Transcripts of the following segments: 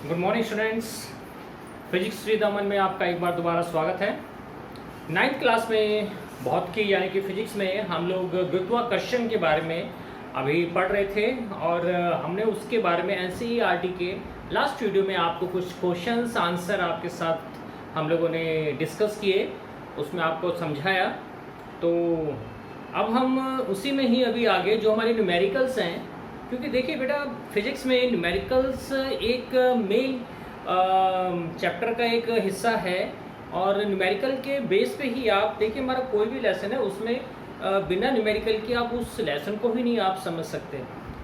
Good morning students. Physics with Aman में आपका एक बार दोबारा स्वागत है। 9th क्लास में भौतिकी की यानी कि फिजिक्स में हम लोग गुरुत्वाकर्षण के बारे में अभी पढ़ रहे थे और हमने उसके बारे में एनसीईआरटी के लास्ट वीडियो में आपको कुछ क्वेश्चंस आंसर आपके साथ हम लोगों ने डिस्कस किए, उसमें आपको समझाया। तो अब हम उसी में ही अभी आगे जो हमारे न्यूमेरिकल्स हैं, क्योंकि देखिए बेटा फिजिक्स में न्यूमेरिकल्स एक मेन चैप्टर का एक हिस्सा है और न्यूमेरिकल के बेस पे ही आप देखिए हमारा कोई भी लेसन है उसमें बिना न्यूमेरिकल के आप उस लेसन को ही नहीं आप समझ सकते,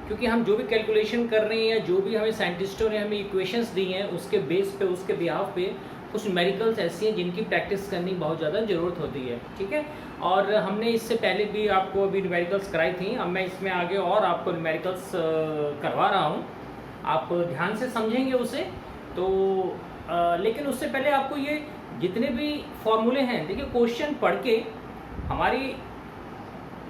क्योंकि हम जो भी कैलकुलेशन कर रहे हैं या जो भी हमें साइंटिस्टों ने हमें इक्वेशंस दी हैं उसके बेस पे उसके बिहाफ पे कुछ न्यूमेरिकल्स ऐसी हैं जिनकी प्रैक्टिस करनी बहुत ज़्यादा ज़रूरत होती है। ठीक है, और हमने इससे पहले भी आपको अभी न्यूमेरिकल्स कराई थी। अब मैं इसमें आगे और आपको न्यूमेरिकल्स करवा रहा हूँ, आप ध्यान से समझेंगे उसे। तो लेकिन उससे पहले आपको ये जितने भी फॉर्मूले हैं, देखिए क्वेश्चन पढ़ के हमारी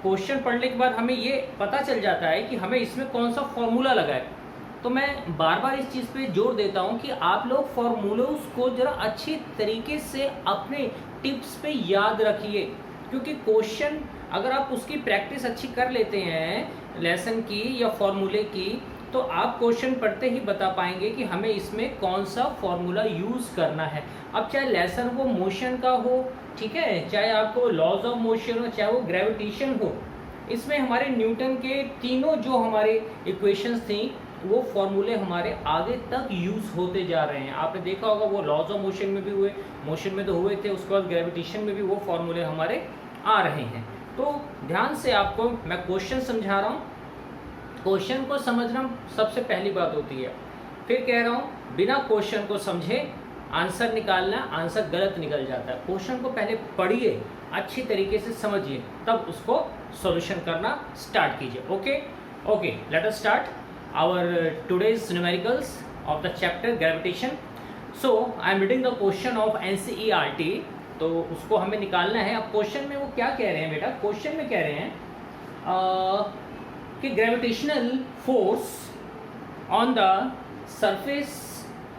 क्वेश्चन पढ़ने के बाद हमें ये पता चल जाता है कि हमें इसमें कौन सा फॉर्मूला लगा है। तो मैं बार बार इस चीज़ पे जोर देता हूँ कि आप लोग फॉर्मूलों को ज़रा अच्छी तरीके से अपने टिप्स पे याद रखिए, क्योंकि क्वेश्चन अगर आप उसकी प्रैक्टिस अच्छी कर लेते हैं लेसन की या फॉर्मूले की, तो आप क्वेश्चन पढ़ते ही बता पाएंगे कि हमें इसमें कौन सा फॉर्मूला यूज़ करना है। अब चाहे लेसन वो मोशन का हो, ठीक है, चाहे आपको लॉज ऑफ मोशन हो, चाहे वो ग्रेविटेशन हो, इसमें हमारे न्यूटन के तीनों जो हमारे इक्वेशंस थी वो फॉर्मूले हमारे आगे तक यूज़ होते जा रहे हैं। आपने देखा होगा वो लॉज ऑफ मोशन में भी हुए, मोशन में तो हुए थे, उसके बाद ग्रेविटेशन में भी वो फॉर्मूले हमारे आ रहे हैं। तो ध्यान से आपको मैं क्वेश्चन समझा रहा हूँ, क्वेश्चन को समझना सबसे पहली बात होती है। फिर कह रहा हूँ बिना क्वेश्चन को समझे आंसर निकालना, आंसर गलत निकल जाता है। क्वेश्चन को पहले पढ़िए, अच्छी तरीके से समझिए, तब उसको सॉल्यूशन करना स्टार्ट कीजिए। Okay, let us start our today's numericals of the chapter gravitation. So I am reading the question of NCERT, तो उसको हमें निकालना है। अब क्वेश्चन में वो क्या कह रहे हैं बेटा, क्वेश्चन में कह रहे हैं कि gravitational force on the surface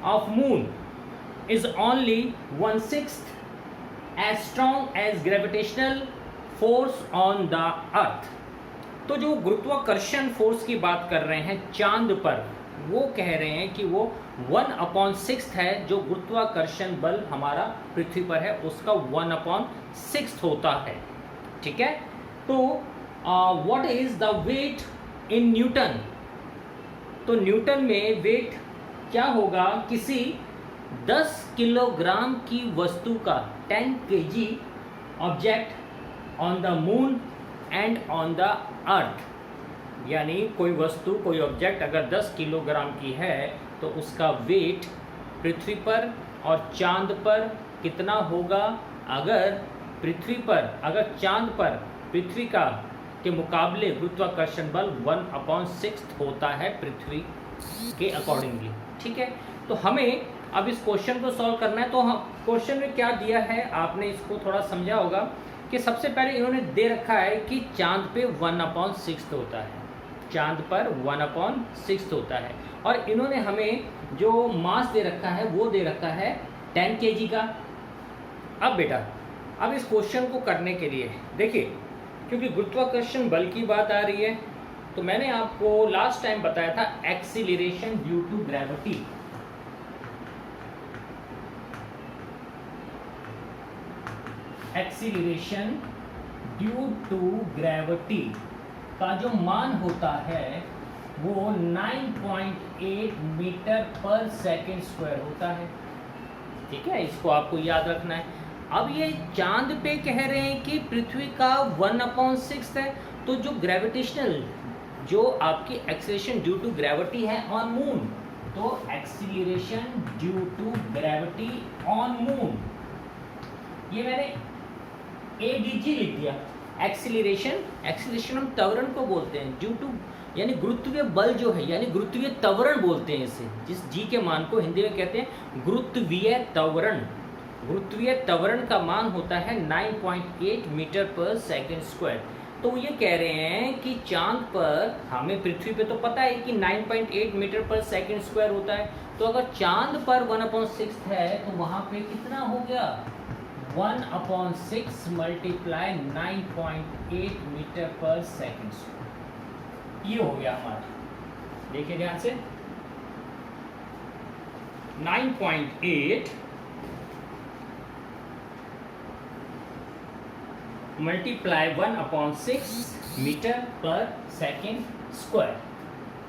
of moon is only 1/6 as strong as gravitational force on the earth. तो जो गुरुत्वाकर्षण फोर्स की बात कर रहे हैं चांद पर, वो कह रहे हैं कि वो 1/6 है। जो गुरुत्वाकर्षण बल हमारा पृथ्वी पर है उसका 1/6 होता है। ठीक है, तो what is the weight in newton. तो न्यूटन में वेट क्या होगा, किसी 10 किलोग्राम की वस्तु का, 10 kg object on the moon and on the अर्थ, यानी कोई वस्तु कोई ऑब्जेक्ट अगर 10 किलोग्राम की है तो उसका वेट पृथ्वी पर और चांद पर कितना होगा। अगर पृथ्वी पर, अगर चांद पर पृथ्वी का के मुकाबले गुरुत्वाकर्षण बल 1/6 होता है पृथ्वी के अकॉर्डिंगली। ठीक है, तो हमें अब इस क्वेश्चन को सॉल्व करना है। तो हम क्वेश्चन में क्या दिया है, आपने इसको थोड़ा समझा होगा कि सबसे पहले इन्होंने दे रखा है कि चांद पे 1/6 होता है, चांद पर 1/6 होता है, और इन्होंने हमें जो मास दे रखा है वो दे रखा है 10 kg का। अब बेटा अब इस क्वेश्चन को करने के लिए देखिए, क्योंकि गुरुत्वाकर्षण बल की बात आ रही है, तो मैंने आपको लास्ट टाइम बताया था acceleration due to gravity. Acceleration due to gravity का जो मान होता है वो 9.8 मीटर पर सेकेंड स्क्वायर होता है। ठीक है, इसको आपको याद रखना है। अब ये चांद पे कह रहे हैं कि पृथ्वी का 1/6 है, तो जो ग्रेविटेशनल, जो आपकी एक्सीलरेशन ड्यू टू ग्रेविटी है ऑन मून, तो acceleration due to gravity on moon, ये मैंने ADG लिख दिया। एक्सीलरेशन हम त्वरण को बोलते हैं, ड्यू टू यानी गुरुत्वीय बल जो है, यानी गुरुत्वीय त्वरण बोलते हैं इसे, जिस G के मान को हिंदी में कहते हैं गुरुत्वीय त्वरण। गुरुत्वीय त्वरण का मान होता है 9.8 मीटर पर सेकेंड स्क्वायर। तो ये कह रहे हैं कि चांद पर, हमें पृथ्वी पे तो पता है कि 9.8 मीटर पर सेकंड स्क्वायर होता है, तो अगर चांद पर 1/6 है तो वहां पे कितना हो गया, 1/6 multiply 9.8 metre per second square. ये हो गया हमारा, देखिए ध्यान से, 9.8 multiply 1/6 metre per second square.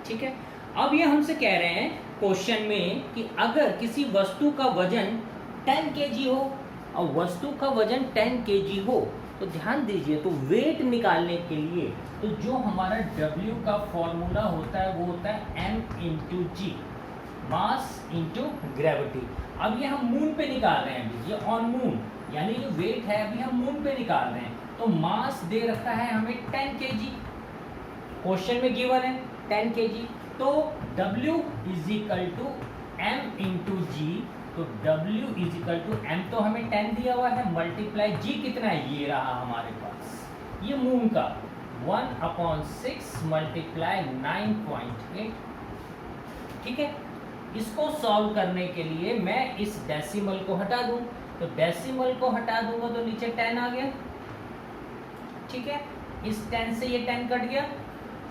ठीक है, अब ये हमसे कह रहे हैं क्वेश्चन में कि अगर किसी वस्तु का वजन 10 kg हो, और वस्तु का वजन 10 kg हो, तो ध्यान दीजिए, तो वेट निकालने के लिए तो जो हमारा W का फॉर्मूला होता है वो होता है m/g, मास इंटू ग्रेविटी। अब ये हम मून पे निकाल रहे हैं, अभी ये ऑन मून, यानी जो वेट है अभी हम मून पे निकाल रहे हैं। तो मास दे रखा है हमें 10 kg, क्वेश्चन में गिवन है 10 kg, तो W is equal to m/g, तो W is equal to m तो हमें 10 दिया हुआ है, मल्टीप्लाई g कितना है, ये रहा हमारे पास, ये मून का 1/6 मल्टीप्लाई 9.8। ठीक है, इसको सॉल्व करने के लिए मैं इस डेसिमल को हटा दूं, तो डेसिमल को हटा दूंगा तो नीचे 10 आ गया। ठीक है, इस 10 से ये 10 कट गया,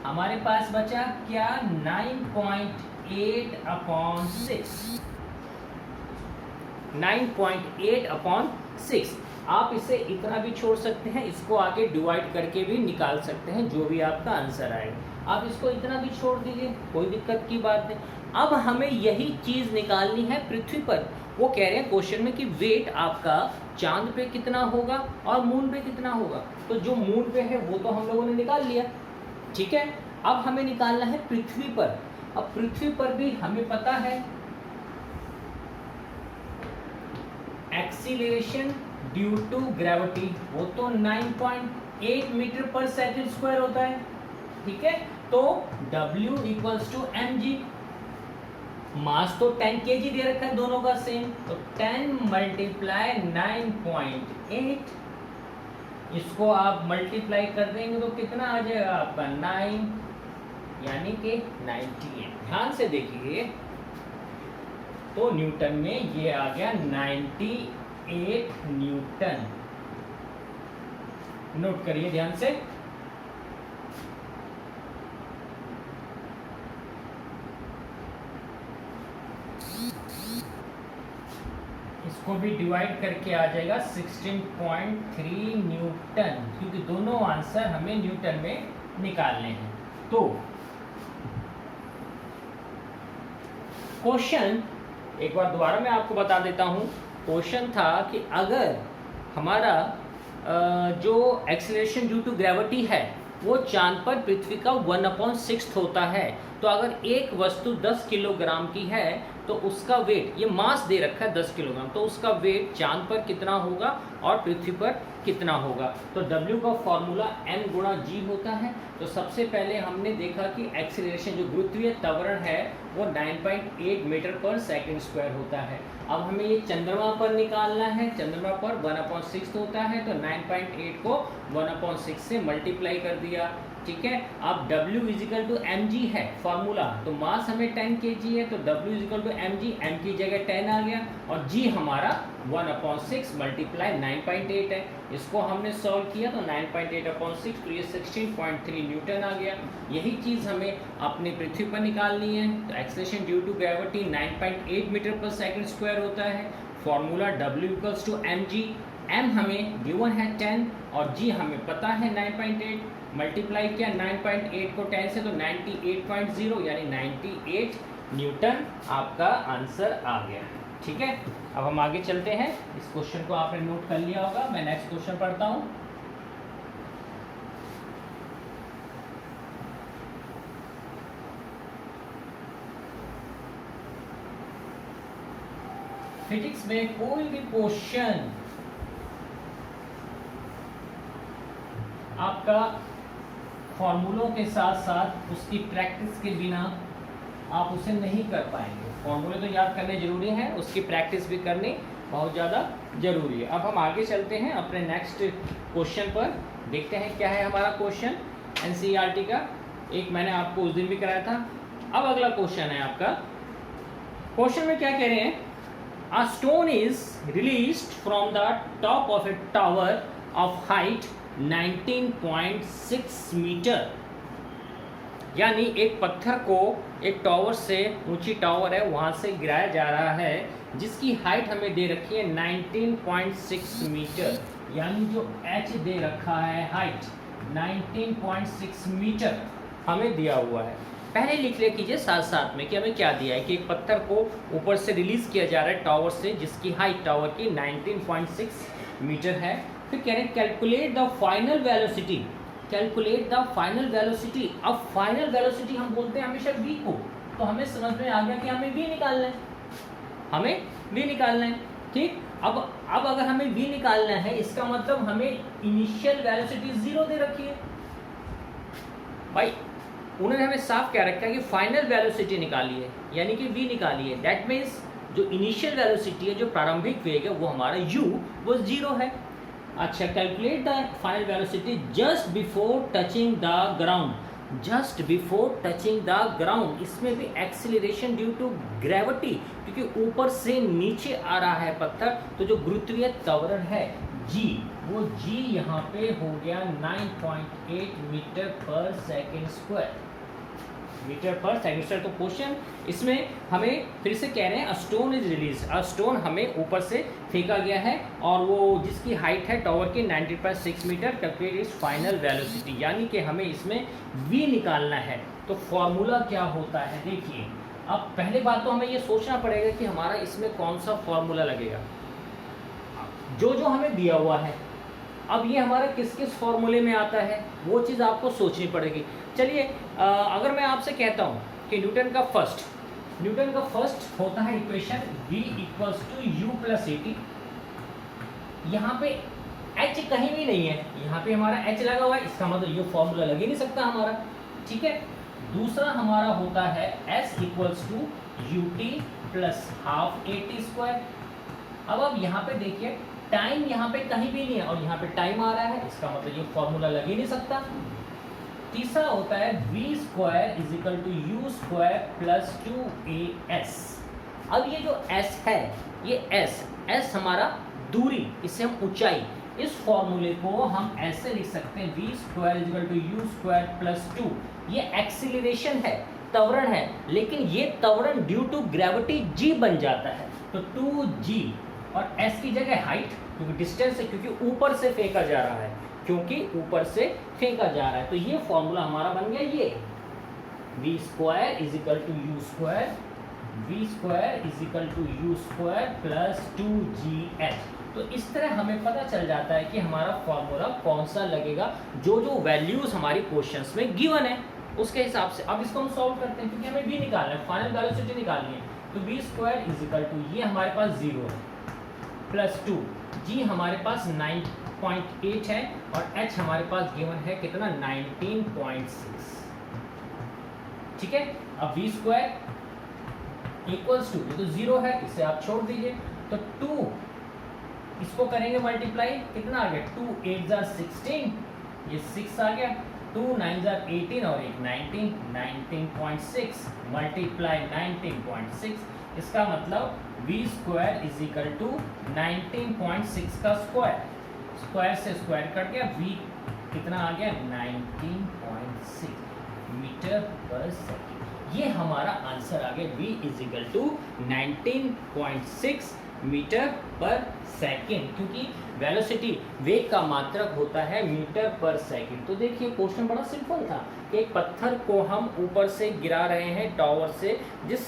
हमारे पास बचा क्या, 9.8/6, 9.8/6। आप इसे इतना भी छोड़ सकते हैं, इसको आगे डिवाइड करके भी निकाल सकते हैं, जो भी आपका आंसर आएगा। आप इसको इतना भी छोड़ दीजिए, कोई दिक्कत की बात नहीं। अब हमें यही चीज़ निकालनी है पृथ्वी पर। वो कह रहे हैं क्वेश्चन में कि वेट आपका चांद पे कितना होगा और मून पे कितना होगा, तो जो मून पे है वो तो हम लोगों ने निकाल लिया। ठीक है, अब हमें निकालना है पृथ्वी पर। अब पृथ्वी पर भी हमें पता है एक्सीलरेशन ड्यू टू ग्रेविटी, वो तो 9.8 मीटर पर सेकंड स्क्वायर होता है। ठीक है, तो W इक्वल्स टू mg, मास तो 10 kg दे रखा है दोनों का सेम, तो 10 मल्टीप्लाई 9.8, इसको आप मल्टीप्लाई कर देंगे तो कितना आ जाएगा आपका 9, यानी कि 98। ध्यान से देखिए, तो न्यूटन में ये आ गया 98 न्यूटन। नोट करिए ध्यान से, इसको भी डिवाइड करके आ जाएगा 16.3 न्यूटन, क्योंकि दोनों आंसर हमें न्यूटन में निकालने हैं। तो क्वेश्चन एक बार दोबारा मैं आपको बता देता हूं। क्वेश्चन था कि अगर हमारा जो एक्सीलरेशन ड्यू टू ग्रेविटी है वो चांद पर पृथ्वी का 1/6 होता है, तो अगर एक वस्तु 10 किलोग्राम की है तो उसका वेट, ये मास दे रखा है 10 किलोग्राम, तो उसका वेट चांद पर कितना होगा और पृथ्वी पर कितना होगा। तो W का फॉर्मूला m/g होता है। तो सबसे पहले हमने देखा कि एक्सीलरेशन जो गुरुत्वीय त्वरण है वो 9.8 मीटर पर सेकंड स्क्वायर होता है। अब हमें ये चंद्रमा पर निकालना है, चंद्रमा पर 1/6 होता है, तो 9.8 को 1/6 से मल्टीप्लाई कर दिया। ठीक है, अब W इजिकल टू mg है फॉर्मूला, तो मास हमें 10 kg है, तो W is equal to mg, m की जगह 10 आ गया, और g हमारा 1/6 मल्टीप्लाई 9.8 है। इसको हमने सॉल्व किया तो 9.8/6, तो ये 16.3 न्यूटन आ गया। यही चीज़ हमें अपने पृथ्वी पर निकालनी है। तो acceleration due to gravity 9.8 metre per second square होता है। Formula W equals to mg, m हमें गिवन है 10 और g हमें पता है 9.8, मल्टीप्लाई किया 9.8 को 10 से, तो 98.0 यानी 98 न्यूटन आपका आंसर आ गया। ठीक है, अब हम आगे चलते हैं। इस क्वेश्चन को आपने नोट कर लिया होगा। मैं नेक्स्ट क्वेश्चन पढ़ता हूँ। फिजिक्स में कोई भी क्वेश्चन आपका फॉर्मूलों के साथ साथ उसकी प्रैक्टिस के बिना आप उसे नहीं कर पाएंगे। फॉर्मूले तो याद करने जरूरी है, उसकी प्रैक्टिस भी करनी बहुत ज़्यादा ज़रूरी है। अब हम आगे चलते हैं अपने नेक्स्ट क्वेश्चन पर, देखते हैं क्या है हमारा क्वेश्चन एनसीईआरटी का। एक मैंने आपको उस दिन भी कराया था। अब अगला क्वेश्चन है आपका। क्वेश्चन में क्या कह रहे हैं, a stone is released from the top of a tower of height 19.6 metre, यानी एक पत्थर को एक टावर से, ऊंची टावर है वहाँ से गिराया जा रहा है, जिसकी हाइट हमें दे रखी है 19.6 मीटर, यानी जो h दे रखा है हाइट 19.6 मीटर हमें दिया हुआ है। पहले लिख ले कीजिए साथ साथ में कि हमें क्या दिया है कि एक पत्थर को ऊपर से रिलीज किया जा रहा है टावर से, जिसकी हाइट टावर की 19.6 मीटर है। फिर कह रहे हैं calculate the final velocity, calculate the final velocity. अब फाइनल वेलोसिटी हम बोलते हैं हमेशा v को, तो हमें समझ में आ गया कि हमें v निकालना है, हमें v निकालना है। ठीक, अब अगर हमें v निकालना है, इसका मतलब हमें इनिशियल वेलोसिटी 0 दे रखी है। भाई उन्होंने हमें साफ क्या रखा है कि फाइनल वेलोसिटी निकाली है, यानी कि v निकाली है। दैट मीन्स जो इनिशियल वेलोसिटी है, जो प्रारंभिक वेग है, वो हमारा u वो 0 है। अच्छा, calculate the final velocity just before touching the ground, just before touching the ground. इसमें भी एक्सीलरेशन ड्यू टू ग्रेविटी, क्योंकि ऊपर से नीचे आ रहा है पत्थर, तो जो गुरुत्वीय त्वरण है g, वो g यहाँ पे हो गया 9.8 metre per second square, metre per second square. तो क्वेश्चन इसमें हमें फिर से कह रहे हैं, a stone is release, a stone हमें ऊपर से फेंका गया है और वो जिसकी हाइट है टावर की 19.6 metre, calculate is final velocity, यानी कि हमें इसमें v निकालना है। तो फॉर्मूला क्या होता है, देखिए। अब पहले बात तो हमें ये सोचना पड़ेगा कि हमारा इसमें कौन सा फॉर्मूला लगेगा, जो हमें दिया हुआ है। अब ये हमारा किस किस फॉर्मूले में आता है, वो चीज़ आपको सोचनी पड़ेगी। चलिए, अगर मैं आपसे कहता हूँ कि न्यूटन का फर्स्ट होता है equation v equals to u plus a t. यहाँ पे h कहीं भी नहीं है, यहाँ पे हमारा h लगा हुआ है, इसका मतलब ये फॉर्मूला लग ही नहीं सकता हमारा। ठीक है, दूसरा हमारा होता है s equals to u t plus half a t square. अब यहाँ पे देखिए, टाइम यहाँ पे कहीं भी नहीं है और यहाँ पे टाइम आ रहा है, इसका मतलब ये फॉर्मूला लग ही नहीं सकता। तीसरा होता है v square is equal to u square plus 2as। अब ये जो s है, ये s हमारा दूरी, इससे हम ऊंचाई, इस फॉर्मूले को हम ऐसे लिख सकते हैं v square is equal to u square plus 2। ये एक्सीलरेशन है, त्वरण है, लेकिन ये त्वरण ड्यू टू ग्रेविटी g बन जाता है, तो 2g, और s की जगह हाइट, क्योंकि डिस्टेंस है, क्योंकि ऊपर से फेंका जा रहा है, तो ये फॉर्मूला हमारा बन गया ये v square is equal to u square, v square is equal to u square plus 2gh। तो इस तरह हमें पता चल जाता है कि हमारा फॉर्मूला कौन सा लगेगा, जो वैल्यूज हमारी क्वेश्चंस में गिवन है उसके हिसाब से। अब इसको हम सॉल्व करते हैं, क्योंकि हमें v निकालना है, फाइनल वेलोसिटी निकालनी है। तो v square is equal to, ये हमारे पास 0 है, प्लस 2, g हमारे पास 9.8 है और h हमारे पास गिवन है कितना, 19.6। ठीक है, अब v स्क्वायर इक्वल्स टू, ये तो 0 है, इसे आप छोड़ दीजिए, तो 2 इसको करेंगे मल्टीप्लाई, कितना आ गया, 2 8 जार 16, ये 6 आ गया, 2 9 जार 18 और 1 19, 19.6 मल्टीप्लाई 19.6, इसका मतलब v square is equal to 19.6 का स्क्वायर, स्क्वायर से स्क्वायर कट गया, v कितना आ गया, 19.6 मीटर पर सेकेंड। ये हमारा आंसर आ गया, v is equal to 19.6 metre per second, क्योंकि वेलोसिटी वेग का मात्रक होता है मीटर पर सेकेंड। तो देखिए क्वेश्चन बड़ा सिंपल था कि एक पत्थर को हम ऊपर से गिरा रहे हैं टावर से, जिस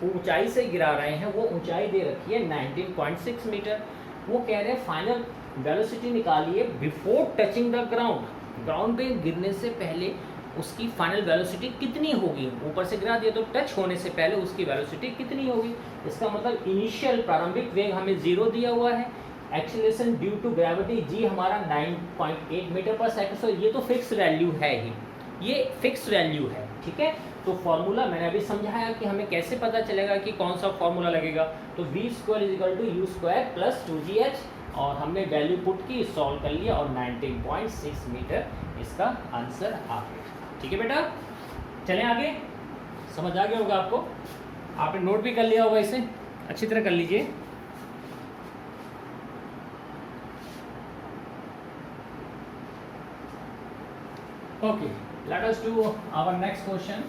ऊंचाई से गिरा रहे हैं वो ऊंचाई दे रखी है 19.6 मीटर। वो कह रहे हैं फाइनल वेलोसिटी निकालिए before touching the ground, ground पे गिरने से पहले उसकी फाइनल वेलोसिटी कितनी होगी, ऊपर से गिरा दिया तो टच होने से पहले उसकी वेलोसिटी कितनी होगी। इसका मतलब इनिशियल प्रारंभिक वेग हमें 0 दिया हुआ है, acceleration due to gravity g हमारा 9.8 मीटर पर सेकंड। सो ये तो फिक्स वैल्यू है ही, ये फिक्स वैल्यू है। ठीक है, तो फॉर्मूला मैंने अभी समझाया कि हमें कैसे पता चलेगा कि कौन सा फॉर्मूला लगेगा। तो v² = u² + 2gh, और हमने वैल्यू पुट की, सॉल्व कर लिया और 19.6 मीटर इसका आंसर आ गया। ठीक है बेटा, चलें आगे। समझ आ गया होगा आपको, आपने नोट भी कर लिया होगा, इसे अच्छी तरह कर लीजिए। Okay, let us do our next question.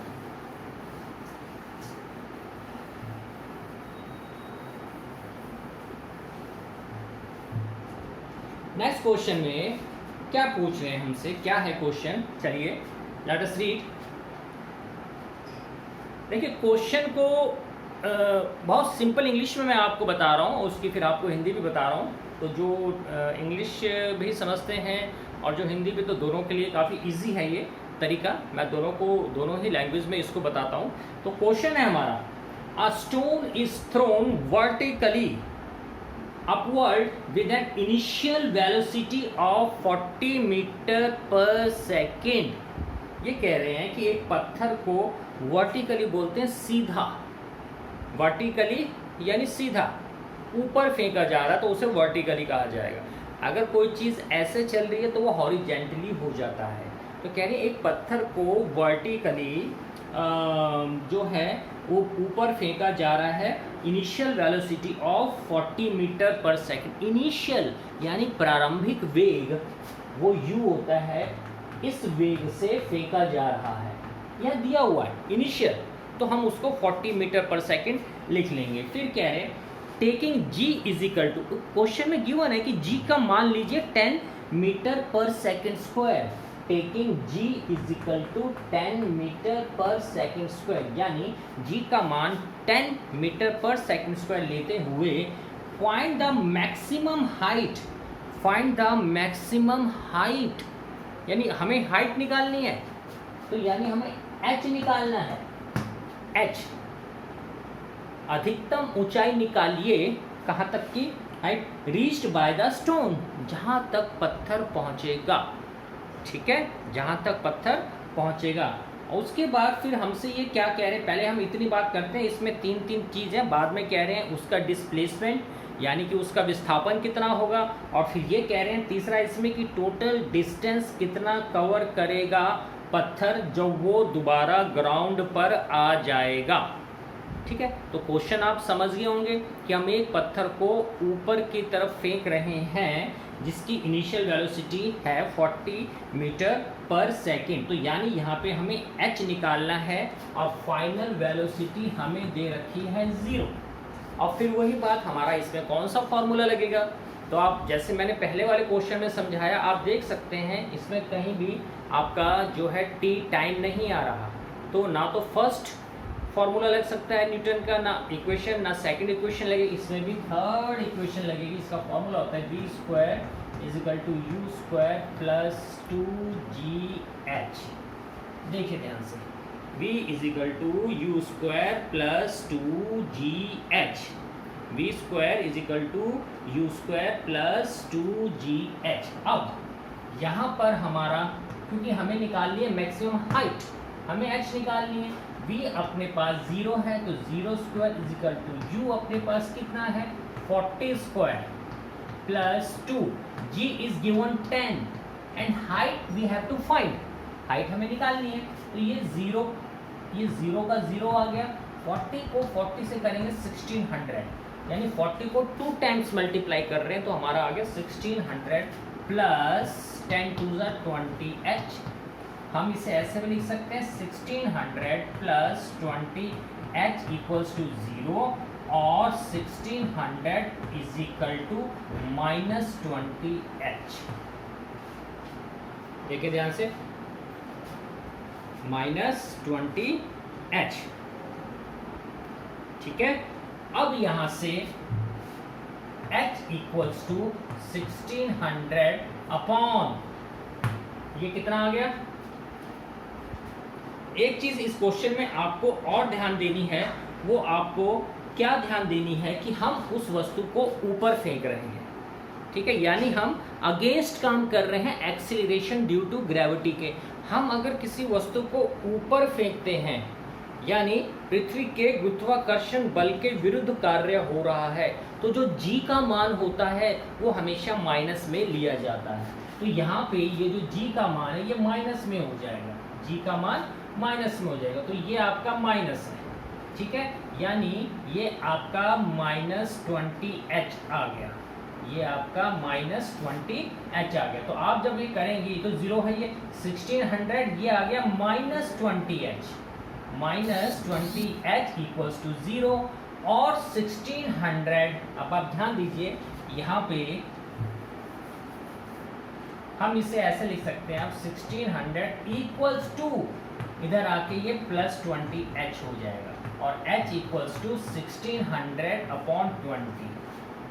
Next question में क्या पूछ रहे हैं हमसे, क्या है क्वेश्चन, चलिए लेट अस रीड। देखिए क्वेश्चन को बहुत सिंपल इंग्लिश में मैं आपको बता रहा हूँ, उसकी फिर आपको हिंदी भी बता रहा हूँ। तो जो इंग्लिश भी समझते हैं और जो हिंदी भी, तो दोनों के लिए काफ़ी इजी है ये तरीका। मैं दोनों ही लैंग्वेज में इसको बताता हूँ। तो क्वेश्चन है हमारा, a stone is thrown vertically upward with an initial velocity of 40 metre per second. ये कह रहे हैं कि एक पत्थर को वर्टिकली बोलते हैं सीधा, वर्टिकली यानी सीधा ऊपर फेंका जा रहा है तो उसे वर्टिकली कहा जाएगा। अगर कोई चीज़ ऐसे चल रही है तो वो हॉरिजेंटली हो जाता है। तो कह रहे हैं एक पत्थर को वर्टिकली जो है वो ऊपर फेंका जा रहा है, initial velocity of 40 metre per second. Initial यानी प्रारंभिक वेग वो u होता है, इस वेग से फेंका जा रहा है, यह दिया हुआ है इनिशियल, तो हम उसको 40 मीटर पर सेकेंड लिख लेंगे। फिर कह रहे हैं taking g is equal to, question में गिवन है कि g का मान लीजिए 10 metre per second square. Taking g is equal to 10 metre per second square, यानी g का मान 10 मीटर पर सेकेंड स्क्वायर लेते हुए find the maximum height, find the maximum height, यानी हमें हाइट निकालनी है, तो यानी हमें h निकालना है। h अधिकतम ऊंचाई निकालिए, कहाँ तक की height, reached by the stone, जहाँ तक पत्थर पहुँचेगा। ठीक है, जहाँ तक पत्थर पहुँचेगा। और उसके बाद फिर हमसे ये क्या कह रहे हैं, पहले हम इतनी बात करते हैं, इसमें तीन चीज़ें, बाद में कह रहे हैं उसका डिस्प्लेसमेंट यानी कि उसका विस्थापन कितना होगा, और फिर ये कह रहे हैं तीसरा इसमें कि टोटल डिस्टेंस कितना कवर करेगा पत्थर जब वो दोबारा ग्राउंड पर आ जाएगा। ठीक है, तो क्वेश्चन आप समझ गए होंगे कि हम एक पत्थर को ऊपर की तरफ फेंक रहे हैं जिसकी इनिशियल वेलोसिटी है 40 मीटर पर सेकेंड। तो यानी यहाँ पे हमें h निकालना है और फाइनल वेलोसिटी हमें दे रखी है 0। और फिर वही बात, हमारा इसमें कौन सा फॉर्मूला लगेगा, तो आप जैसे मैंने पहले वाले क्वेश्चन में समझाया, आप देख सकते हैं इसमें कहीं भी आपका जो है t टाइम नहीं आ रहा, तो ना तो फर्स्ट फॉर्मूला लग सकता है न्यूटन का, ना इक्वेशन, ना सेकंड इक्वेशन लगेगी, इसमें भी थर्ड इक्वेशन लगेगी। इसका फॉर्मूला होता है v² = u² + 2gh। देखिए ध्यान से, v = u² + 2gh, v² = u² + 2gh। अब यहाँ पर हमारा, क्योंकि हमें निकालनी है मैक्सिमम हाइट, हमें h निकालनी है, v अपने पास 0 है तो 0² = u अपने पास कितना है 40² + 2, g is given 10 and height we have to find, height हमें निकालनी है। तो ये 0 का 0 आ गया, 40 को 40 से करेंगे 1600, यानी 40 को 2 टाइम्स मल्टीप्लाई कर रहे हैं तो हमारा आ गया 1600 + 10 to the 20h। हम इसे ऐसे भी लिख सकते हैं 1600 + 20h = 0 और 1600 = -20h। देखिए ध्यान से, -20h। ठीक है, अब यहां से h = 1600 अपॉन, ये कितना आ गया। एक चीज इस क्वेश्चन में आपको और ध्यान देनी है, वो आपको क्या ध्यान देनी है कि हम उस वस्तु को ऊपर फेंक रहे हैं। ठीक है, यानी हम अगेंस्ट काम कर रहे हैं एक्सीलरेशन ड्यू टू ग्रेविटी के। हम अगर किसी वस्तु को ऊपर फेंकते हैं यानी पृथ्वी के गुरुत्वाकर्षण बल के विरुद्ध कार्य हो रहा है, तो जो g का मान होता है वो हमेशा माइनस में लिया जाता है। तो यहाँ पे ये जो g का मान है ये माइनस में हो जाएगा, g का मान माइनस में हो जाएगा, तो ये आपका माइनस है, ठीक है। यानी ये आपका -20h आ गया, ये आपका -20h आ गया। तो आप जब ये करेंगे तो 0 है, ये 1600, ये आ गया -20h, -20h इक्वल्स टू 0 और 1600। अब आप ध्यान दीजिए यहाँ पे हम इसे ऐसे लिख सकते हैं, आप 1600 इक्वल्स टू इधर आके ये +20h हो जाएगा और h इक्वल्स टू 1600/20।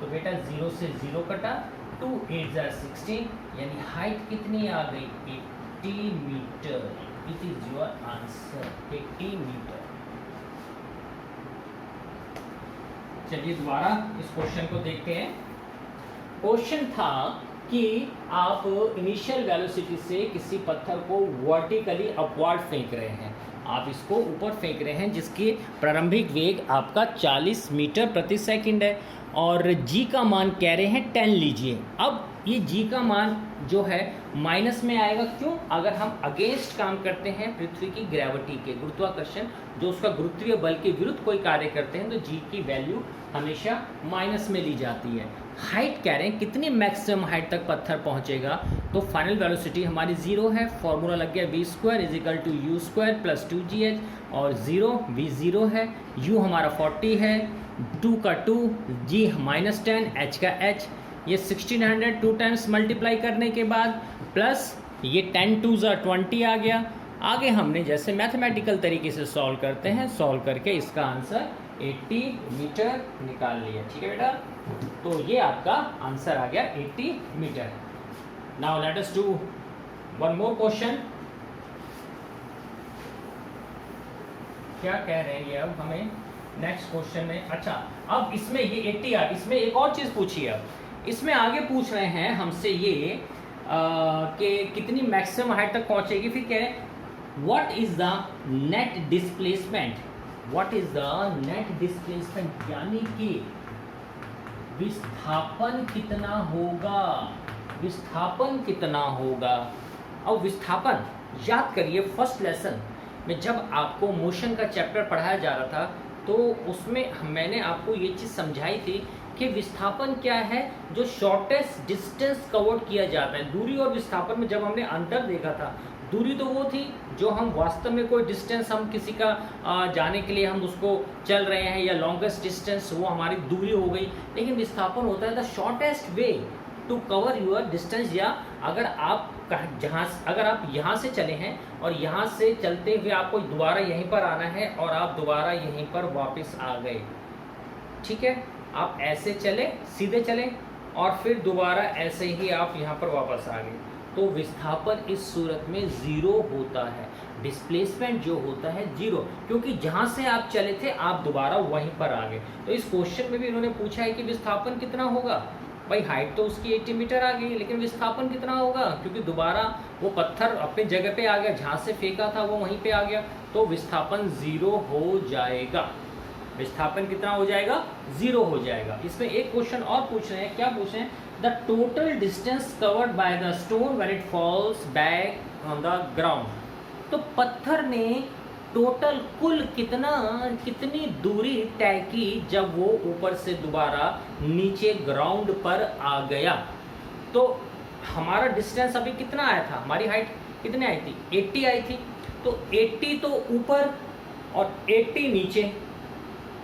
तो बेटा 0 से 0 कटा, 2 8 16, यानी हाइट कितनी आ गई 80 metre. It is your answer 80 metre. चलिए दोबारा इस क्वेश्चन को देखते हैं। क्वेश्चन था कि आप इनिशियल वेलोसिटी से किसी पत्थर को वर्टिकली अपवर्ड फेंक रहे हैं, आप इसको ऊपर फेंक रहे हैं जिसकी प्रारंभिक वेग आपका 40 मीटर प्रति सेकंड है और g का मान कह रहे हैं 10 लीजिए। अब ये g का मान जो है माइनस में आएगा, क्यों? अगर हम अगेंस्ट काम करते हैं पृथ्वी की ग्रेविटी के, गुरुत्वाकर्षण जो उसका गुरुत्वीय बल के विरुद्ध कोई कार्य करते हैं, तो g की वैल्यू हमेशा माइनस में ली जाती है। हाइट कह रहे हैं कितनी मैक्सिमम हाइट तक पत्थर पहुंचेगा, तो फाइनल वेलोसिटी हमारी 0 है, फॉर्मूला लग गया v² = u² + 2gh और 0 v 0 है, u हमारा 40 है, 2 का 2, g -10, h का h, ये 1600 2 टाइम्स मल्टीप्लाई करने के बाद प्लस ये 10 2 20 आ गया। आगे हमने जैसे मैथमेटिकल तरीके से सॉल्व करते हैं, सॉल्व करके इसका आंसर 80 मीटर निकाल लिया, ठीक है बेटा। तो ये आपका आंसर आ गया 80 metre. Now let us do one more question. क्या कह रहे हैं ये अब हमें नेक्स्ट क्वेश्चन में? अच्छा, अब इसमें ये 80 आ, इसमें एक और चीज़ पूछी है। अब इसमें आगे पूछ रहे हैं हमसे ये कि कितनी मैक्सिमम हाइट तक पहुंचेगी। फिर कह रहे हैं what is the net displacement, what is the net displacement, यानी कि विस्थापन कितना होगा, विस्थापन कितना होगा। अब विस्थापन याद करिए, फर्स्ट लेसन में जब आपको मोशन का चैप्टर पढ़ाया जा रहा था तो उसमें मैंने आपको ये चीज़ समझाई थी कि विस्थापन क्या है, जो शॉर्टेस्ट डिस्टेंस कवर्ड किया जाता है। दूरी और विस्थापन में जब हमने अंतर देखा था, दूरी तो वो थी जो हम वास्तव में कोई डिस्टेंस हम किसी का जाने के लिए हम उसको चल रहे हैं, या लॉन्गेस्ट डिस्टेंस वो हमारी दूरी हो गई। लेकिन विस्थापन होता है the shortest way to cover your distance, या अगर आप अगर आप यहाँ से चले हैं और यहाँ से चलते हुए आपको दोबारा यहीं पर आना है और आप दोबारा यहीं पर वापस आ गए, ठीक है, आप ऐसे चले, सीधे चले और फिर दोबारा ऐसे ही आप यहाँ पर वापस आ गए, तो विस्थापन इस सूरत में 0 होता है। डिस्प्लेसमेंट जो होता है 0, क्योंकि जहाँ से आप चले थे आप दोबारा वहीं पर आ गए। तो इस क्वेश्चन में भी उन्होंने पूछा है कि विस्थापन कितना होगा। भाई हाइट तो उसकी 80 मीटर आ गई, लेकिन विस्थापन कितना होगा, क्योंकि दोबारा वो पत्थर अपनी जगह पे आ गया, जहाँ से फेंका था वो वहीं पे आ गया, तो विस्थापन 0 हो जाएगा। विस्थापन कितना हो जाएगा, 0 हो जाएगा। इसमें एक क्वेश्चन और पूछ रहे हैं, क्या पूछ रहे हैं, the total distance covered by the stone when it falls back on the ground. तो पत्थर ने टोटल कुल कितनी दूरी तय की जब वो ऊपर से दोबारा नीचे ग्राउंड पर आ गया। तो हमारा डिस्टेंस अभी कितना आया था, हमारी हाइट कितनी आई थी, 80 आई थी। तो 80 तो ऊपर और 80 नीचे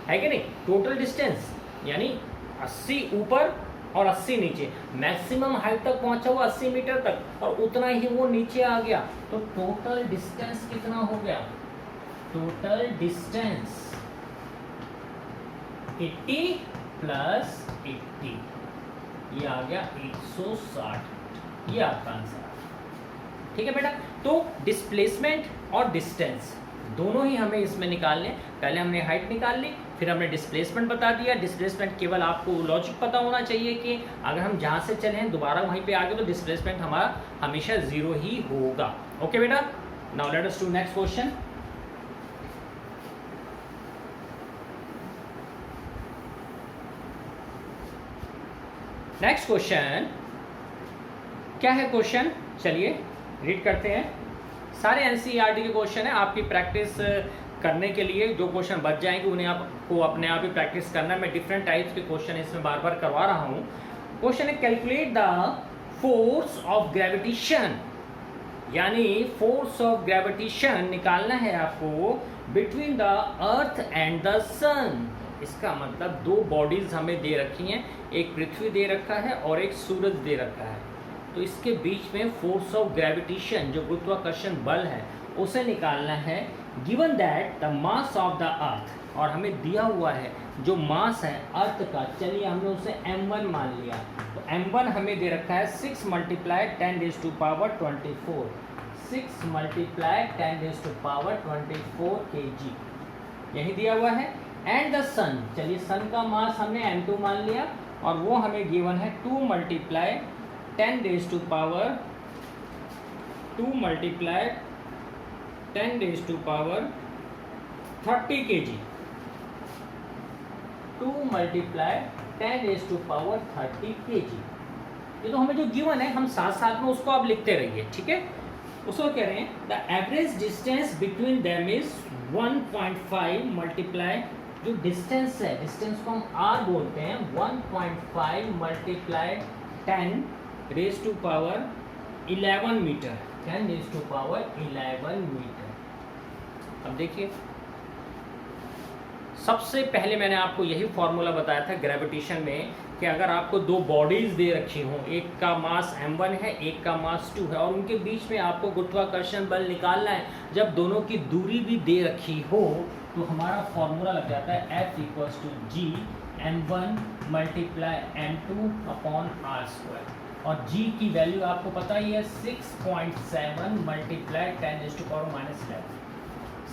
है कि नहीं, टोटल डिस्टेंस यानी 80 ऊपर और 80 नीचे। मैक्सिमम हाइट तक पहुंचा हुआ 80 मीटर तक और उतना ही वो नीचे आ गया, तो टोटल डिस्टेंस कितना हो गया, टोटल डिस्टेंस 80 + 80, ये आ गया 160, ये आपका आंसर। ठीक है बेटा, तो डिस्प्लेसमेंट और डिस्टेंस दोनों ही हमें इसमें निकालने। पहले हमने हाइट निकाल ली, फिर हमने डिस्प्लेसमेंट बता दिया। डिस्प्लेसमेंट केवल आपको लॉजिक पता होना चाहिए कि अगर हम जहाँ से चले हैं दोबारा वहीं पे आ गए तो डिस्प्लेसमेंट हमारा हमेशा 0 ही होगा। ओके बेटा, now let us do next question. Next question क्या है क्वेश्चन, चलिए रीड करते हैं। सारे एनसीईआरटी के क्वेश्चन है, आपकी प्रैक्टिस करने के लिए जो क्वेश्चन बच जाएंगे उन्हें आपको अपने आप ही प्रैक्टिस करना है। मैं डिफरेंट टाइप्स के क्वेश्चन इसमें बार बार करवा रहा हूँ। क्वेश्चन है calculate the force of gravitation, यानी फोर्स ऑफ ग्रेविटेशन निकालना है आपको between the earth and the sun. इसका मतलब दो बॉडीज हमें दे रखी हैं, एक पृथ्वी दे रखा है और एक सूरज दे रखा है। तो इसके बीच में फोर्स ऑफ ग्रेविटेशन जो गुरुत्वाकर्षण बल है उसे निकालना है। Given that the mass of the earth, और हमें दिया हुआ है जो मास है अर्थ का, चलिए हमने उसे m1 मान लिया। तो m1 हमें दे रखा है 6 × 10⁻24, 6 × 10⁻24 kg, यही दिया हुआ है। एंड द सन, चलिए सन का मास हमने m2 मान लिया और वो हमें गिवन है 2 × 10⁻30 kg, 2 × 10⁻30 kg। ये तो हमें जो गिवन है हम साथ साथ में उसको आप लिखते रहिए, ठीक है। उसको कह रहे हैं the average distance between them is 1.5 multiply, जो डिस्टेंस है, डिस्टेंस को हम r बोलते हैं, 1.5 × 10⁻11 मीटर, 10⁻11 मीटर। अब देखिए, सबसे पहले मैंने आपको यही फॉर्मूला बताया था ग्रेविटेशन में कि अगर आपको दो बॉडीज दे रखी हों, एक का मास m1 है, एक का मास 2 है, और उनके बीच में आपको गुरुत्वाकर्षण बल निकालना है, जब दोनों की दूरी भी दे रखी हो तो हमारा फॉर्मूला लग जाता है F = G m1 × m2/r², और G की वैल्यू आपको पता ही है 6.7 × 10⁻11,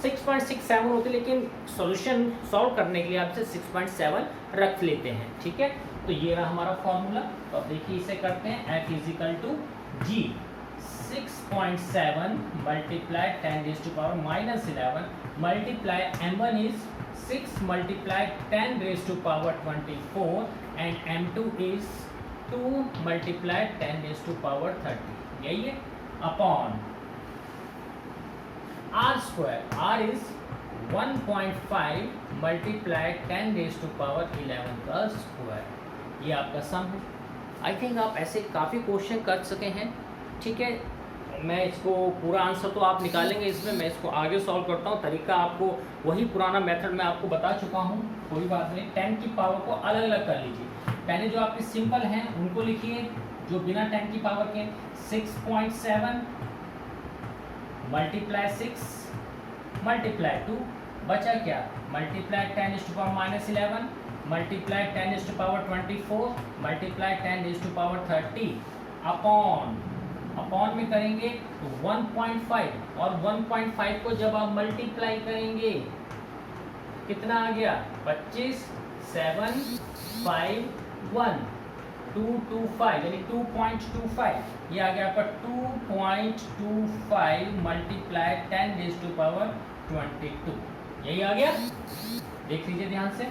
6.67 होती, लेकिन सॉल्यूशन सॉल्व करने के लिए आपसे 6.7 रख लेते हैं, ठीक है। तो ये रहा हमारा फॉर्मूला। तो अब देखिए इसे करते हैं, F = G 6.7 × 10⁻11 multiply m1 is 6 × 10⁻24 and m2 is 2 × 10⁻30, यही है, अपॉन r², r इज 1.5 × 10⁻11 का स्क्वायर, ये आपका सम है। आई थिंक आप ऐसे काफ़ी क्वेश्चन कर सके हैं, ठीक है। मैं इसको पूरा आंसर तो आप निकालेंगे इसमें, मैं इसको आगे सॉल्व करता हूँ। तरीका आपको वही पुराना मेथड मैं आपको बता चुका हूँ, कोई बात नहीं। 10 की पावर को अलग अलग कर लीजिए, पहले जो आपके सिंपल हैं उनको लिखिए, जो बिना 10 की पावर के 6.7 × 6 × 2, बचा क्या, मल्टीप्लाई 10⁻11 मल्टीप्लाई 10⁻24 मल्टीप्लाई 10⁻30 अपॉन में करेंगे तो 1.5, और 1.5 को जब आप मल्टीप्लाई करेंगे कितना आ गया, 25, 7, 5, 1, 225, यानी 2.25, ये आ गया आपका 2.25 मल्टीप्लाई 10⁻22, यही आ गया। देख लीजिए ध्यान से,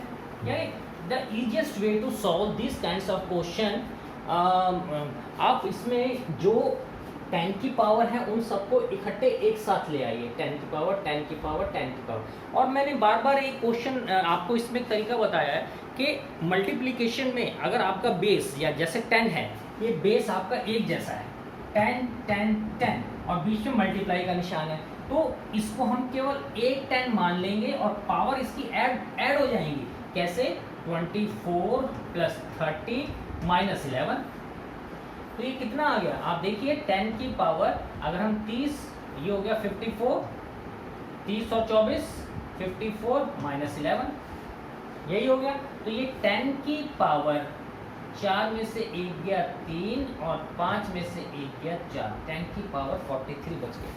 यानी the easiest way to solve this kinds of question, आप इसमें जो 10 की पावर है उन सबको इकट्ठे एक साथ ले आइए, 10 की पावर, 10 की पावर, 10 की पावर। और मैंने बार बार एक क्वेश्चन आपको इसमें तरीका बताया है कि मल्टीप्लिकेशन में अगर आपका बेस या जैसे 10 है, ये बेस आपका एक जैसा है, 10 10 10, और बीच में मल्टीप्लाई का निशान है, तो इसको हम केवल एक 10 मान लेंगे और पावर इसकी ऐड हो जाएंगी। कैसे, 24 + 30 - 11, तो ये कितना आ गया, आप देखिए 10 की पावर अगर हम 30, ये हो गया 54, 30 और 24, 54 - 11, यही हो गया। तो ये 10 की पावर 4 में से 1 गया 3 और 5 में से 1 गया 4, 10 की पावर 43 बच गया।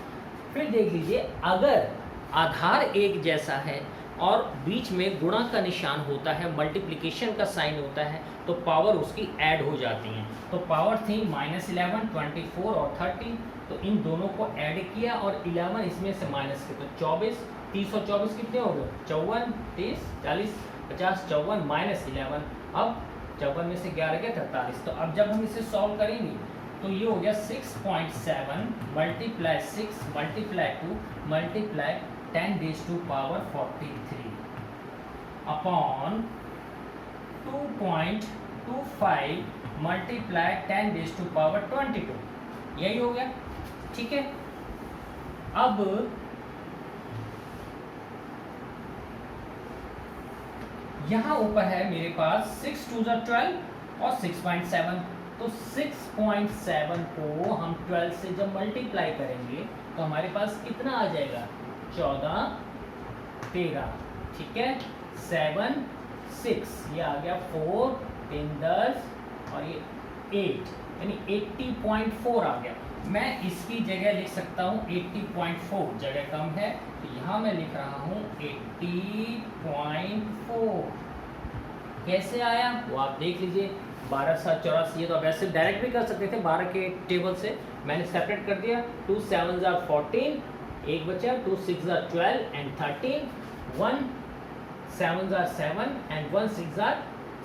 फिर देख लीजिए, अगर आधार एक जैसा है और बीच में गुणा का निशान होता है, मल्टीप्लिकेशन का साइन होता है, तो पावर उसकी ऐड हो जाती हैं। तो पावर थी -11, 24 और 30, तो इन दोनों को ऐड किया और 11 इसमें से माइनस किया, तो 24, 30 और 24 कितने हो गए, 54, 30, 40, 50, 54 - 11। अब 54 में से 11 गया 43। तो अब जब हम इसे सॉल्व करेंगे तो ये हो गया 6.7 multiply 6 multiply 2 multiply 10 raise to power 43 upon 2.25 multiply 10 raise to power 22। यही हो गया, ठीक है। अब यहाँ ऊपर है मेरे पास 6 2 12 और 6.7। तो 6.7 को हम 12 से जब मल्टीप्लाई करेंगे तो हमारे पास कितना आ जाएगा, 14 13, ठीक है। 7 6, ये आ गया 4 3 10 और ये 8, यानी 80.4 आ गया। मैं इसकी जगह लिख सकता हूँ 80.4, जगह कम है तो यहाँ मैं लिख रहा हूँ 80.4। कैसे आया वो आप देख लीजिए, 12 7 84, ये तो वैसे डायरेक्ट भी कर सकते थे 12 के टेबल से, मैंने सेपरेट कर दिया। 2 7 14, एक बचा, 2 6 12 एंड 13, 1 7 7 एंड 1 6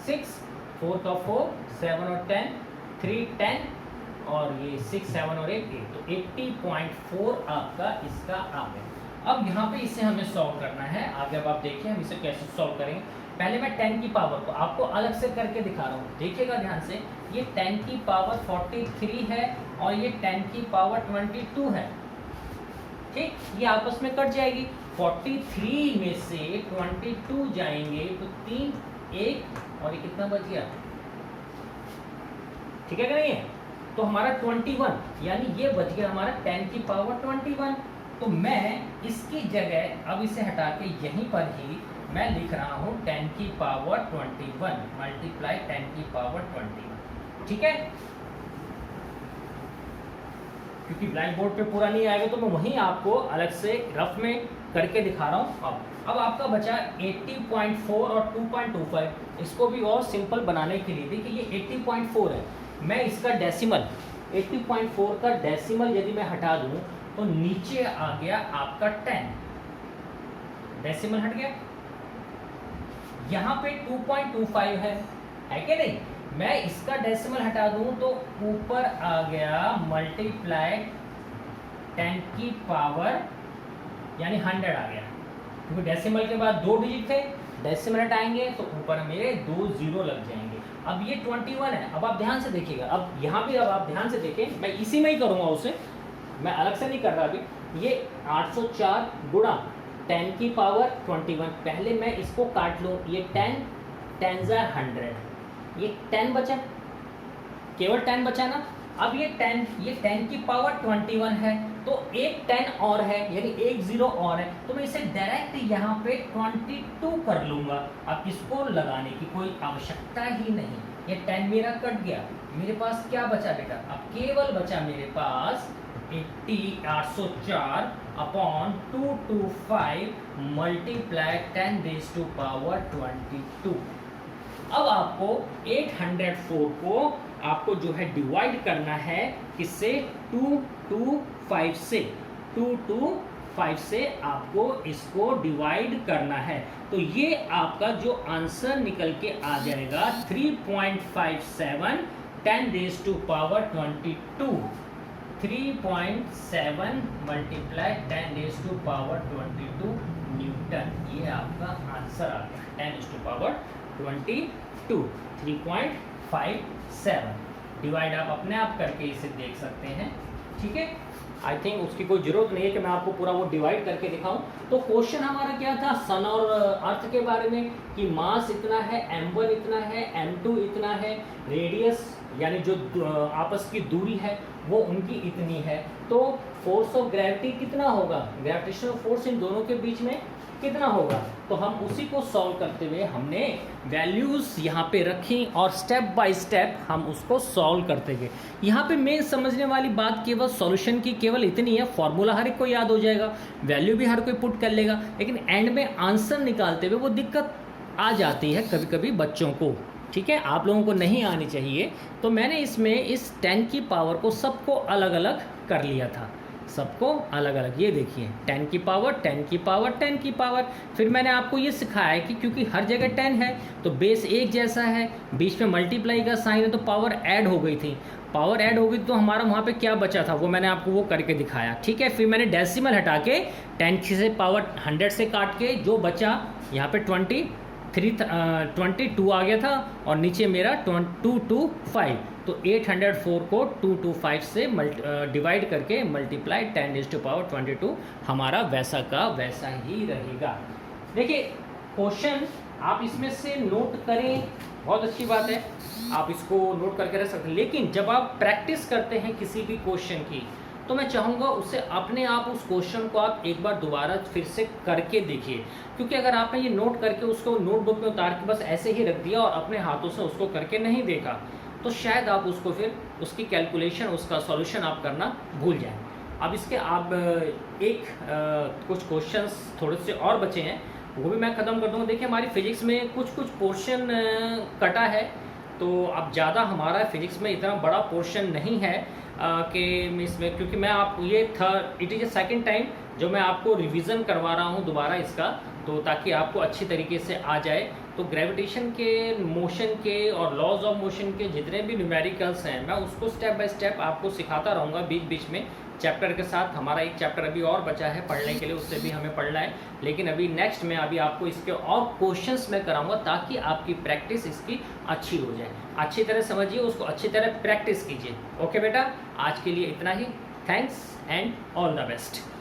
6, 4 का 4, 7 और 10, 3 10 और ये 6 7 और 8 8, तो 80.4 आपका इसका आ गया। अब यहाँ पे इसे हमें सॉल्व करना है। आगे अब आप देखिए हम इसे कैसे सॉल्व करेंगे। पहले मैं 10 की पावर को आपको अलग से करके दिखा रहा हूँ, देखिएगा ध्यान से। ये 10 की पावर 43 है और ये 10 की पावर 22 है, ठीक। ये आपस में कट जाएगी, 43 में से 22 जाएंगे तो 3 1 और ये कितना बच गया, ठीक है कि नहीं है। तो हमारा 21, यानी ये बच गया हमारा 10 की पावर 21। तो मैं इसकी जगह अब इसे हटा के यहीं पर ही मैं लिख रहा हूँ 10 की पावर 21 मल्टीप्लाई 10 की पावर 21, ठीक है। क्योंकि ब्लैक बोर्ड पे पूरा नहीं आएगा तो मैं वहीं आपको अलग से रफ में करके दिखा रहा हूँ। अब आपका बचा 80.4 और 2.25। इसको भी और सिंपल बनाने के लिए देखिए, ये 80.4 है, मैं इसका डेसिमल 80.4 का डेसिमल यदि मैं हटा दूं तो नीचे आ गया आपका 10, डेसिमल हट गया। यहाँ पे 2.25 है कि नहीं। मैं इसका डेसिमल हटा दूं तो ऊपर आ गया मल्टीप्लाई 10 की पावर यानी 100 आ गया, क्योंकि डेसिमल के बाद 2 डिजिट थे, डेसिमल हटाएंगे तो ऊपर मेरे 2 0 लग जाएंगे। अब ये 21 है। अब आप ध्यान से देखिएगा, अब यहाँ भी अब आप ध्यान से देखें, मैं इसी में ही करूँगा उसे, मैं अलग से नहीं कर रहा अभी। ये 804 गुणा 10 की पावर 21, पहले मैं इसको काट लूँ, ये 10 10 100, ये 10 बचा, केवल 10 बचा ना। अब ये 10 की पावर 21 है तो एक 10 और है, यानी एक 0 और है, तो मैं इसे डायरेक्ट यहाँ पे 22 कर लूँगा। अब इसको लगाने की कोई आवश्यकता ही नहीं, ये 10 मेरा कट गया, मेरे पास क्या बचा बेटा, अब केवल बचा मेरे पास 804 upon 225 multiply 10 raise to power 22। अब आपको 804 को आपको जो है डिवाइड करना है किससे, 225 से, 225 से आपको इसको डिवाइड करना है। तो ये आपका जो आंसर निकल के आ जाएगा 3.57 10 raise to power 22, 3.7 multiply 10 raise to power 22 newton. ये आपका आंसर आ गया 10 रेज़ टू पावर 22, 3.57। डिवाइड आप अपने आप करके इसे देख सकते हैं, ठीक है। आई थिंक उसकी कोई ज़रूरत नहीं है कि मैं आपको पूरा वो डिवाइड करके दिखाऊं। तो क्वेश्चन हमारा क्या था, सन और अर्थ के बारे में, कि मास इतना है, m1 इतना है, m2 इतना है, रेडियस यानी जो आपस की दूरी है वो उनकी इतनी है। तो फोर्स ऑफ ग्रेविटी कितना होगा, ग्रेविटेशनल फोर्स इन दोनों के बीच में कितना होगा, तो हम उसी को सॉल्व करते हुए हमने वैल्यूज़ यहाँ पे रखी और स्टेप बाय स्टेप हम उसको सॉल्व करते गए। यहाँ पे मेन समझने वाली बात केवल सॉल्यूशन की केवल इतनी है, फॉर्मूला हर एक को याद हो जाएगा, वैल्यू भी हर कोई पुट कर लेगा, लेकिन एंड में आंसर निकालते हुए वो दिक्कत आ जाती है कभी कभी बच्चों को, ठीक है। आप लोगों को नहीं आनी चाहिए। तो मैंने इसमें इस 10 की पावर को सबको अलग अलग कर लिया था, सबको अलग अलग। ये देखिए 10 की पावर 10 की पावर 10 की पावर। फिर मैंने आपको ये सिखाया है कि क्योंकि हर जगह 10 है तो बेस एक जैसा है, बीच में मल्टीप्लाई का साइन है तो पावर ऐड हो गई थी। पावर ऐड हो गई तो हमारा वहाँ पे क्या बचा था वो मैंने आपको वो करके दिखाया, ठीक है। फिर मैंने डेसिमल हटा के 10 से पावर 100 से काट के जो बचा यहाँ पे 22 आ गया था और नीचे मेरा 225, तो 804 को 225 से डिवाइड करके मल्टीप्लाई 10⁻²2 हमारा वैसा का वैसा ही रहेगा। देखिए क्वेश्चन आप इसमें से नोट करें, बहुत अच्छी बात है, आप इसको नोट करके रख सकते हैं। लेकिन जब आप प्रैक्टिस करते हैं किसी भी क्वेश्चन की तो मैं चाहूँगा उससे अपने आप उस क्वेश्चन को आप एक बार दोबारा फिर से करके देखिए, क्योंकि अगर आपने ये नोट करके उसको नोटबुक में उतार के बस ऐसे ही रख दिया और अपने हाथों से उसको करके नहीं देखा तो शायद आप उसको फिर उसकी कैलकुलेशन, उसका सॉल्यूशन आप करना भूल जाएं। अब इसके आप कुछ क्वेश्चंस थोड़े से और बचे हैं वो भी मैं ख़त्म कर दूँगा। देखिए हमारी फिजिक्स में कुछ पोर्शन कटा है, तो अब ज़्यादा हमारा फिजिक्स में इतना बड़ा पोर्शन नहीं है कि इसमें, क्योंकि मैं आप ये it is a second time जो मैं आपको रिवीजन करवा रहा हूँ दोबारा इसका, तो ताकि आपको अच्छी तरीके से आ जाए। तो ग्रेविटेशन के, मोशन के और लॉज ऑफ मोशन के जितने भी न्यूमेरिकल्स हैं मैं उसको स्टेप बाय स्टेप आपको सिखाता रहूँगा बीच बीच में चैप्टर के साथ। हमारा एक चैप्टर अभी और बचा है पढ़ने के लिए, उससे भी हमें पढ़ना है, लेकिन अभी नेक्स्ट में अभी आपको इसके और क्वेश्चंस में कराऊंगा ताकि आपकी प्रैक्टिस इसकी अच्छी हो जाए। अच्छी तरह समझिए उसको, अच्छी तरह प्रैक्टिस कीजिए। ओके बेटा, आज के लिए इतना ही। Thanks and all the best.